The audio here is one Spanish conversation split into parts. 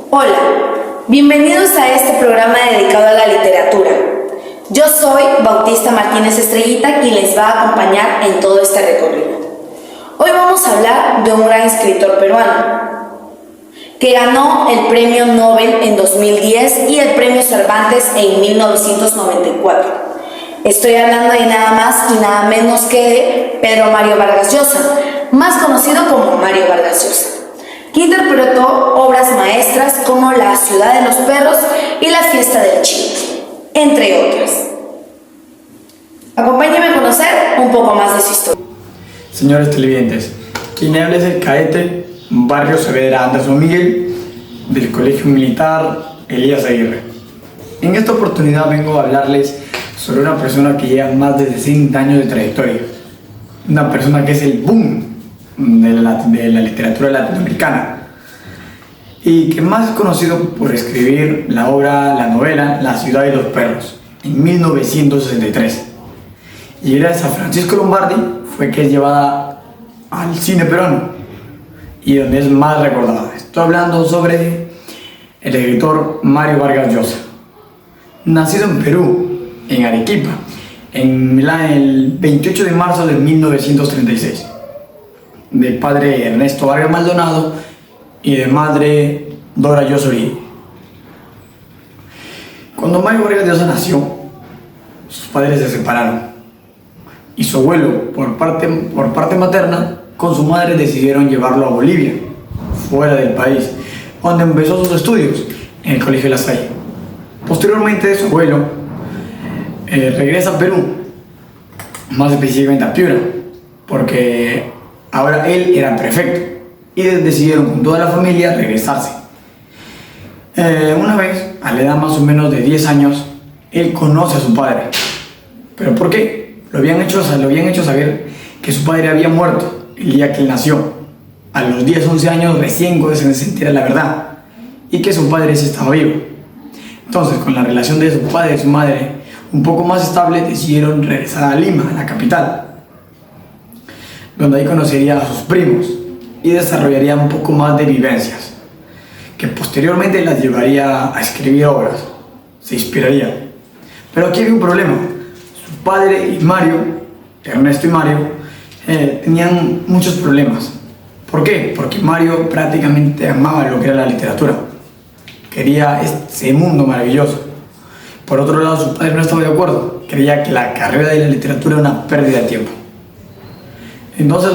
Hola, bienvenidos a este programa dedicado a la literatura. Yo soy Bautista Martínez Estrellita, quien les va a acompañar en todo este recorrido. Hoy vamos a hablar de un gran escritor peruano que ganó el Premio Nobel en 2010 y el Premio Cervantes en 1994. Estoy hablando de nada más y nada menos que de Pedro Mario Vargas Llosa, más conocido como Mario Vargas Llosa, que interpretó obras maestras como La ciudad de los perros y La fiesta del Chile, entre otras. Acompáñenme a conocer un poco más de su historia. Señores televidentes, quien habla es el cadete Barrio Saavedra Anderson Miguel del Colegio Militar Elías Aguirre. En esta oportunidad vengo a hablarles sobre una persona que lleva más de 60 años de trayectoria, una persona que es el boom de la literatura latinoamericana y que más es conocido por escribir la novela La ciudad de los perros en 1963, y gracias a Francisco Lombardi fue que es llevada al cine peruano y donde es más recordada. Estoy hablando sobre el escritor Mario Vargas Llosa, nacido en Perú, en Arequipa, el 28 de marzo de 1936, de padre Ernesto Vargas Maldonado y de madre Dora Llosa Uribe. Cuando Mario Vargas Llosa nació, sus padres se separaron y su abuelo, por parte materna, con su madre decidieron llevarlo a Bolivia, fuera del país, donde empezó sus estudios en el Colegio La Salle. Posteriormente, su abuelo regresa a Perú, más específicamente a Piura, porque ahora él era prefecto y decidieron con toda la familia regresarse. Una vez, a la edad más o menos de 10 años, él conoce a su padre. ¿Pero por qué? Lo habían hecho saber que su padre había muerto el día que él nació. A los 10, 11 años recién se entera la verdad y que su padre sí estaba vivo. Entonces, con la relación de su padre y su madre un poco más estable, decidieron regresar a Lima, a la capital, donde ahí conocería a sus primos y desarrollaría un poco más de vivencias, que posteriormente las llevaría a escribir obras, se inspiraría. Pero aquí había un problema. Su padre y Mario, Ernesto y Mario, tenían muchos problemas. ¿Por qué? Porque Mario prácticamente amaba lo que era la literatura, quería ese mundo maravilloso. Por otro lado, su padre no estaba de acuerdo, creía que la carrera de la literatura era una pérdida de tiempo. Entonces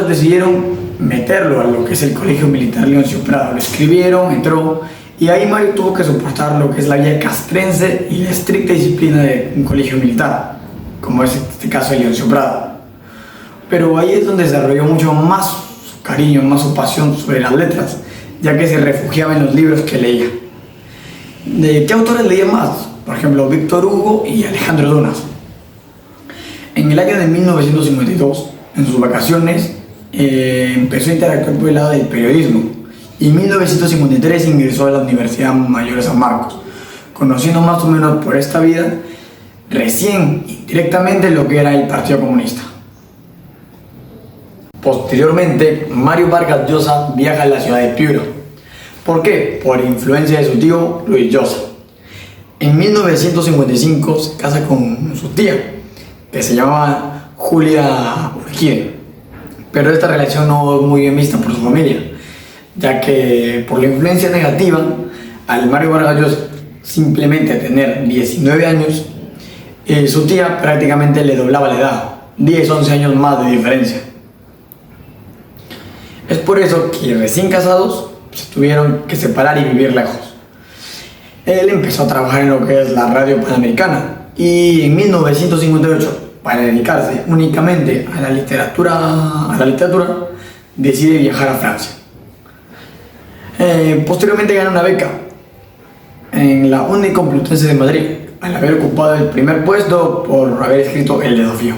decidieron meterlo a lo que es el Colegio Militar Leoncio Prado. Lo escribieron, entró, y ahí Mario tuvo que soportar lo que es la vida castrense y la estricta disciplina de un colegio militar, como es este caso de Leoncio Prado. Pero ahí es donde desarrolló mucho más su cariño, más su pasión sobre las letras, ya que se refugiaba en los libros que leía. ¿De qué autores leía más? Por ejemplo, Víctor Hugo y Alejandro Dumas. En el año de 1952, en sus vacaciones, empezó a interactuar por el lado del periodismo, y en 1953 ingresó a la Universidad Mayor de San Marcos, conociendo más o menos por esta vida recién indirectamente lo que era el Partido Comunista. Posteriormente, Mario Vargas Llosa viaja a la ciudad de Piura. ¿Por qué? Por influencia de su tío Luis Llosa. En 1955 se casa con su tía, que se llamaba Julia Urquide, pero esta relación no es muy bien vista por su familia, ya que por la influencia negativa, al Mario Vargas Llosa simplemente tener 19 años, su tía prácticamente le doblaba la edad, 10, 11 años más de diferencia. Es por eso que recién casados se tuvieron que separar y vivir lejos. Él empezó a trabajar en lo que es la Radio Panamericana, y en 1958, para dedicarse únicamente a la literatura, decide viajar a Francia. Posteriormente gana una beca en la Uni Complutense de Madrid, al haber ocupado el primer puesto por haber escrito El desafío.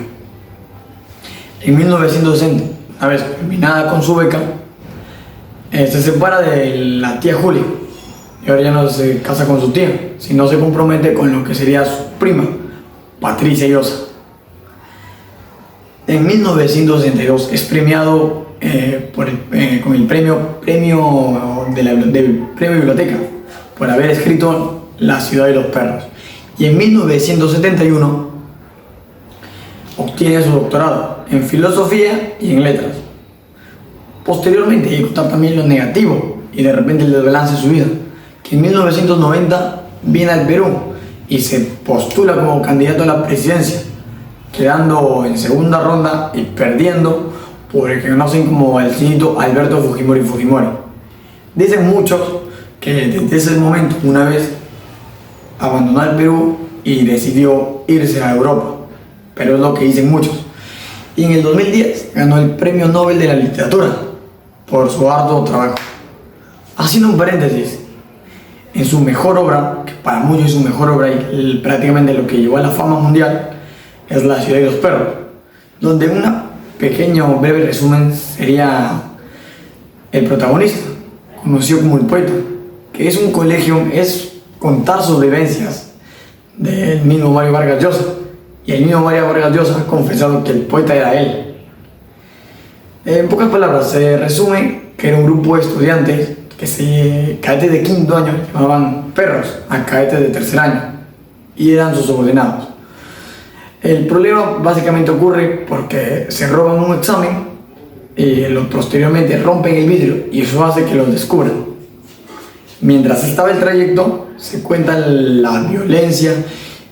En 1960, una vez terminada con su beca, se separa de la tía Julia, y ahora ya no se casa con su tía, sino se compromete con lo que sería su prima, Patricia Llosa. En 1962 es premiado con el del premio Biblioteca por haber escrito La ciudad de los perros. Y en 1971 obtiene su doctorado en filosofía y en letras. Posteriormente hay que contar también lo negativo y de repente el desbalance de su vida, que en 1990 viene al Perú y se postula como candidato a la presidencia, quedando en segunda ronda y perdiendo por el que conocen como el señorito Alberto Fujimori Fujimori. Dicen muchos que desde ese momento, una vez abandonó el Perú y decidió irse a Europa, pero es lo que dicen muchos. Y en el 2010 ganó el Premio Nobel de la Literatura por su arduo trabajo. Haciendo un paréntesis, en su mejor obra, que para muchos es su mejor obra y prácticamente lo que llevó a la fama mundial, es La ciudad de los perros, donde un pequeño breve resumen sería el protagonista, conocido como el poeta, que es un colegio, es contar sus vivencias del mismo Mario Vargas Llosa, y el mismo Mario Vargas Llosa ha confesado que el poeta era él. En pocas palabras, se resume que era un grupo de estudiantes cadetes de quinto año llamaban perros a cadetes de tercer año y eran sus subordinados. El problema básicamente ocurre porque se roban un examen y posteriormente rompen el vidrio y eso hace que los descubran. Mientras estaba el trayecto, se cuenta la violencia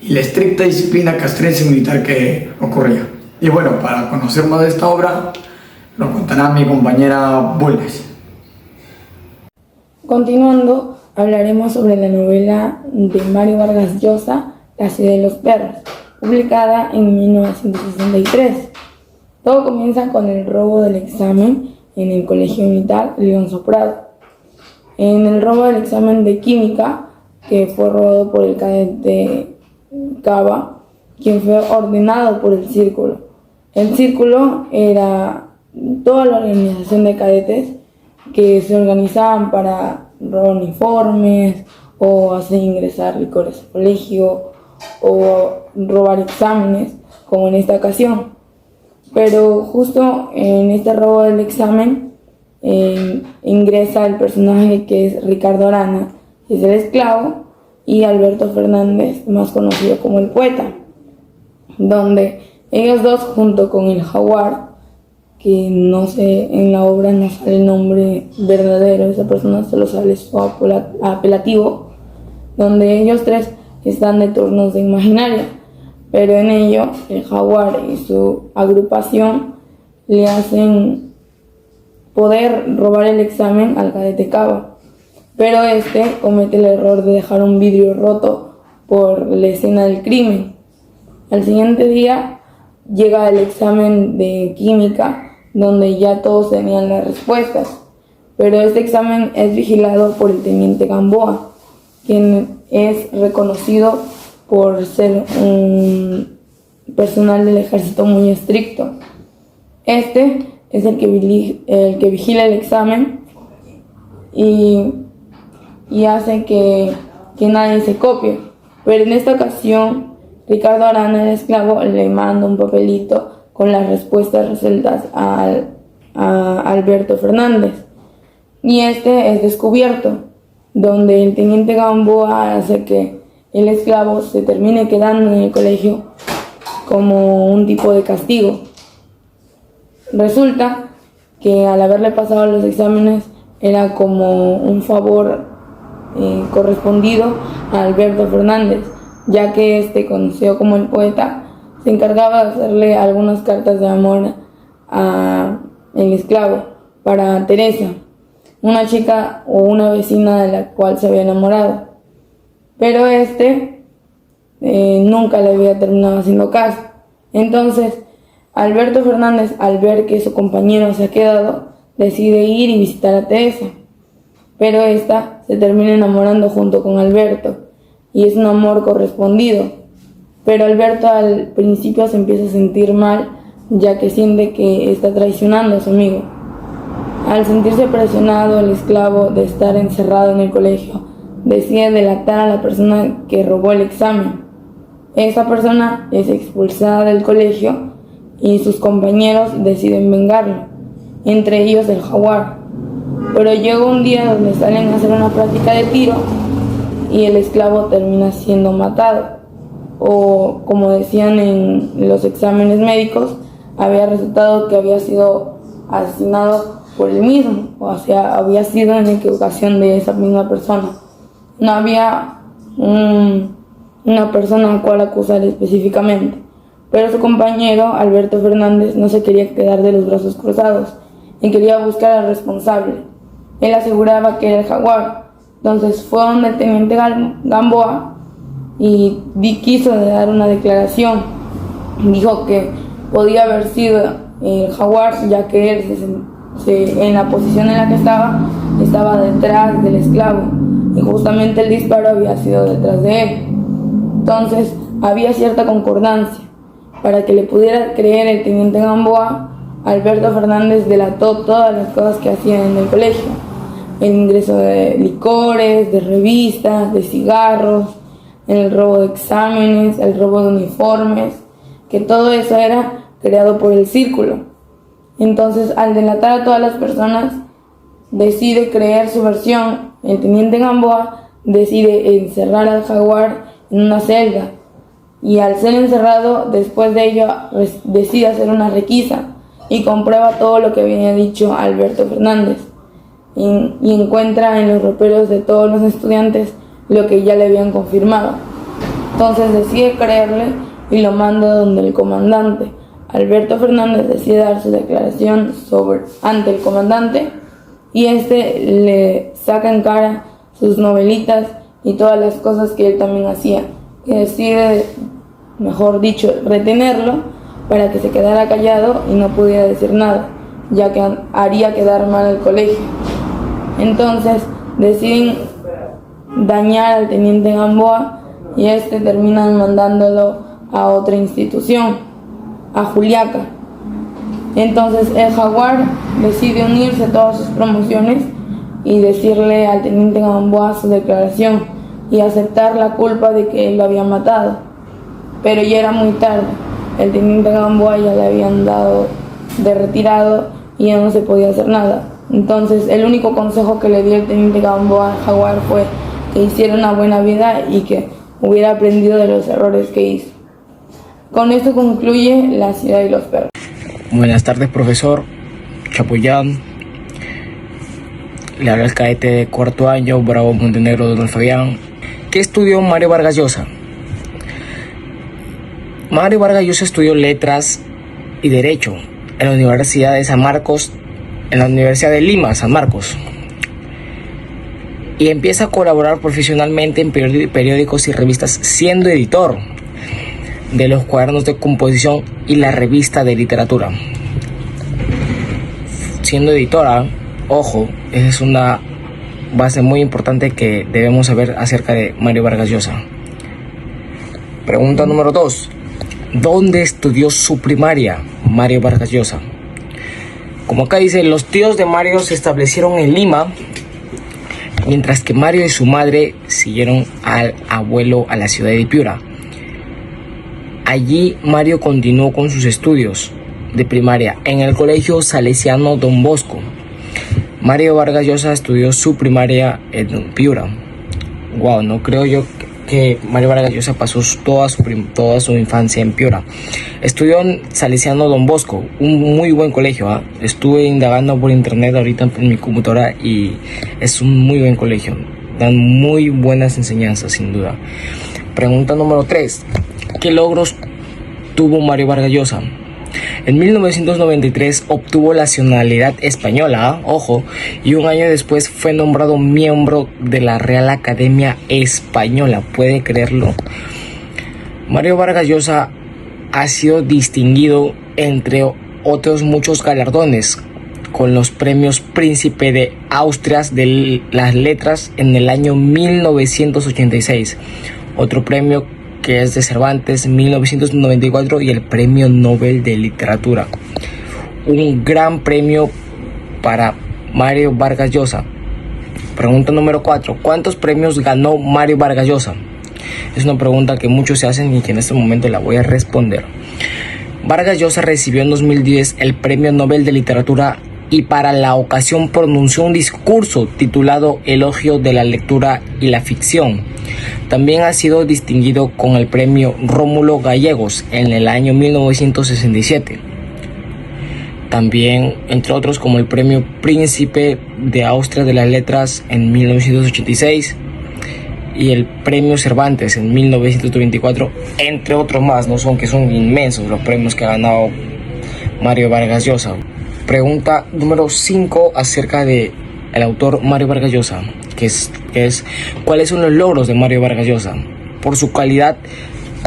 y la estricta disciplina castrense militar que ocurría. Y bueno, para conocer más de esta obra, lo contará mi compañera Bulnes. Continuando, hablaremos sobre la novela de Mario Vargas Llosa, La ciudad de los perros, publicada en 1963. Todo comienza con el robo del examen en el Colegio Militar León Soprado. En el robo del examen de química, que fue robado por el cadete Cava, quien fue ordenado por el Círculo. El Círculo era toda la organización de cadetes que se organizaban para robar uniformes o hacer ingresar licores al colegio o robar exámenes, como en esta ocasión. Pero justo en este robo del examen ingresa el personaje que es Ricardo Arana, que es el esclavo, y Alberto Fernández, más conocido como el poeta, donde ellos dos, junto con el jaguar, que no sé, en la obra no sale el nombre verdadero de esa persona, solo sale su apelativo, donde ellos tres están de turnos de imaginaria, pero en ello el jaguar y su agrupación le hacen poder robar el examen al cadete Cava, pero este comete el error de dejar un vidrio roto por la escena del crimen. Al siguiente día llega el examen de química, donde ya todos tenían las respuestas, pero este examen es vigilado por el teniente Gamboa, quien es reconocido por ser un personal del ejército muy estricto. Este es el que vigila el examen y hace que nadie se copie, pero en esta ocasión Ricardo Arana, el esclavo, le manda un papelito con las respuestas resueltas a Alberto Fernández, y este es descubierto, donde el teniente Gamboa hace que el esclavo se termine quedando en el colegio como un tipo de castigo. Resulta que al haberle pasado los exámenes era como un favor correspondido a Alberto Fernández, ya que este, conocido como el poeta, se encargaba de hacerle algunas cartas de amor a el esclavo para Teresa, una chica o una vecina de la cual se había enamorado, pero este nunca le había terminado haciendo caso. Entonces Alberto Fernández, al ver que su compañero se ha quedado, decide ir y visitar a Teresa, pero esta se termina enamorando junto con Alberto y es un amor correspondido. Pero Alberto al principio se empieza a sentir mal, ya que siente que está traicionando a su amigo. Al sentirse presionado, el esclavo de estar encerrado en el colegio decide delatar a la persona que robó el examen. Esta persona es expulsada del colegio y sus compañeros deciden vengarlo. entre ellos el jaguar. Pero llega un día donde salen a hacer una práctica de tiro y el esclavo termina siendo matado, o como decían en los exámenes médicos, había resultado que había sido asesinado por él mismo, o sea, había sido en equivocación de esa misma persona. No había una persona a cual acusar específicamente, pero su compañero Alberto Fernández no se quería quedar de los brazos cruzados y quería buscar al responsable. Él aseguraba que era el jaguar. Entonces fue donde el teniente Gamboa y quiso dar una declaración. Dijo que podía haber sido el jaguar, ya que él en la posición en la que estaba detrás del esclavo, y justamente el disparo había sido detrás de él. Entonces había cierta concordancia. Para que le pudiera creer el teniente Gamboa, Alberto Fernández delató todas las cosas que hacían en el colegio: el ingreso de licores, de revistas, de cigarros, el robo de exámenes, el robo de uniformes, que todo eso era creado por el círculo. Entonces, al delatar a todas las personas, decide creer su versión. El teniente Gamboa decide encerrar al jaguar en una celda, y al ser encerrado, después de ello, decide hacer una requisa y comprueba todo lo que había dicho Alberto Fernández, y encuentra en los roperos de todos los estudiantes lo que ya le habían confirmado. Entonces decide creerle y lo manda donde el comandante. Alberto Fernández decide dar su declaración ante el comandante, y le saca en cara sus novelitas y todas las cosas que él también hacía, y decide, mejor dicho, retenerlo para que se quedara callado y no pudiera decir nada, ya que haría quedar mal al colegio. Entonces deciden dañar al teniente Gamboa, y terminan mandándolo a otra institución, a Juliaca. Entonces el jaguar decide unirse a todas sus promociones y decirle al teniente Gamboa su declaración y aceptar la culpa de que él lo había matado. Pero ya era muy tarde. El teniente Gamboa ya le habían dado de retirado y ya no se podía hacer nada. Entonces el único consejo que le dio el teniente Gamboa al jaguar fue que hiciera una buena vida y que hubiera aprendido de los errores que hizo. Con esto concluye La ciudad y los perros. Buenas tardes, profesor Chapoyán. Le habla el cadete de cuarto año, Bravo Montenegro Donald Fabián. ¿Qué estudió Mario Vargas Llosa? Mario Vargas Llosa estudió Letras y Derecho en la Universidad de San Marcos, en la Universidad de Lima, San Marcos. Y empieza a colaborar profesionalmente en periódicos y revistas, siendo editor de los cuadernos de composición y la revista de literatura. Siendo editora, ojo, esa es una base muy importante que debemos saber acerca de Mario Vargas Llosa. Pregunta número 2. ¿Dónde estudió su primaria Mario Vargas Llosa? Como acá dice, los tíos de Mario se establecieron en Lima, mientras que Mario y su madre siguieron al abuelo a la ciudad de Piura. Allí Mario continuó con sus estudios de primaria en el colegio salesiano Don Bosco. Mario Vargas Llosa estudió su primaria en Piura. Wow, no creo yo que Mario Vargas Llosa pasó toda su infancia en Piura. Estudió en Salesiano Don Bosco, un muy buen colegio. Estuve indagando por internet ahorita en mi computadora y es un muy buen colegio. Dan muy buenas enseñanzas, sin duda. Pregunta número 3. ¿Qué logros tuvo Mario Vargas Llosa? En 1993 obtuvo la nacionalidad española, ojo, y un año después fue nombrado miembro de la Real Academia Española. ¿Puede creerlo? Mario Vargas Llosa ha sido distinguido, entre otros muchos galardones, con los premios Príncipe de Asturias de las Letras en el año 1986, otro premio que es de Cervantes 1994 y el Premio Nobel de Literatura. Un gran premio para Mario Vargas Llosa. Pregunta número 4. ¿Cuántos premios ganó Mario Vargas Llosa? Es una pregunta que muchos se hacen y que en este momento la voy a responder. Vargas Llosa recibió en 2010 el Premio Nobel de Literatura y para la ocasión pronunció un discurso titulado Elogio de la lectura y la ficción. También ha sido distinguido con el premio Rómulo Gallegos en el año 1967. También, entre otros, como el premio Príncipe de Austria de las Letras en 1986 y el premio Cervantes en 1924, entre otros más, ¿no? Son inmensos los premios que ha ganado Mario Vargas Llosa. Pregunta número 5 acerca de el autor Mario Vargas Llosa, que es ¿cuáles son los logros de Mario Vargas Llosa? Por su calidad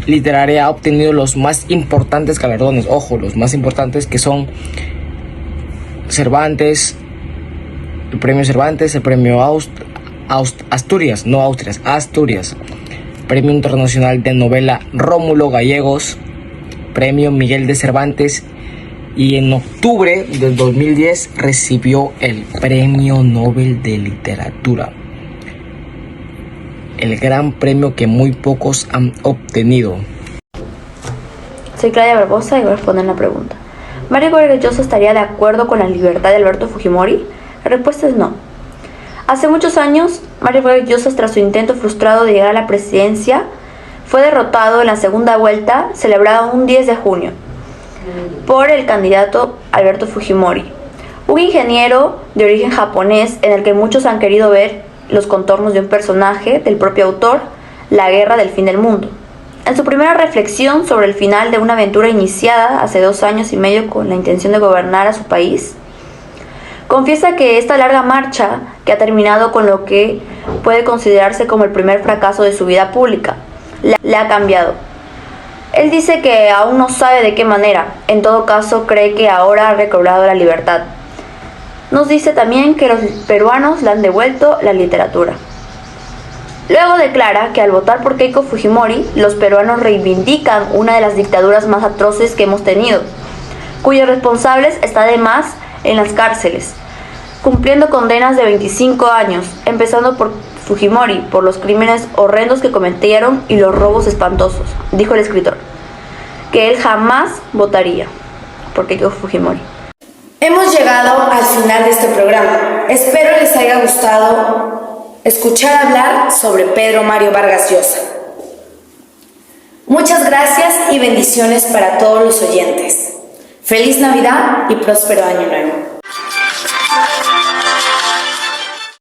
literaria ha obtenido los más importantes galardones, ojo, los más importantes, que son Cervantes, el premio Cervantes, el premio Asturias, premio internacional de novela Rómulo Gallegos, premio Miguel de Cervantes, y en octubre del 2010 recibió el premio Nobel de Literatura, el gran premio que muy pocos han obtenido. Soy Claudia Barbosa y voy a responder la pregunta. ¿Mario Vargas Llosa estaría de acuerdo con la libertad de Alberto Fujimori? La respuesta es no. Hace muchos años, Mario Vargas Llosa, tras su intento frustrado de llegar a la presidencia, fue derrotado en la segunda vuelta, celebrada un 10 de junio, por el candidato Alberto Fujimori, un ingeniero de origen japonés en el que muchos han querido ver los contornos de un personaje del propio autor, La Guerra del Fin del Mundo. En su primera reflexión sobre el final de una aventura iniciada hace 2 años y medio con la intención de gobernar a su país, confiesa que esta larga marcha, que ha terminado con lo que puede considerarse como el primer fracaso de su vida pública, le ha cambiado. Él dice que aún no sabe de qué manera, en todo caso cree que ahora ha recobrado la libertad. Nos dice también que los peruanos le han devuelto la literatura. Luego declara que al votar por Keiko Fujimori, los peruanos reivindican una de las dictaduras más atroces que hemos tenido, cuyos responsables están además en las cárceles, cumpliendo condenas de 25 años, empezando por Fujimori, por los crímenes horrendos que cometieron y los robos espantosos, dijo el escritor, que él jamás votaría por Keiko Fujimori. Hemos llegado al final de este programa. Espero les haya gustado escuchar hablar sobre Pedro Mario Vargas Llosa. Muchas gracias y bendiciones para todos los oyentes. Feliz Navidad y próspero Año Nuevo.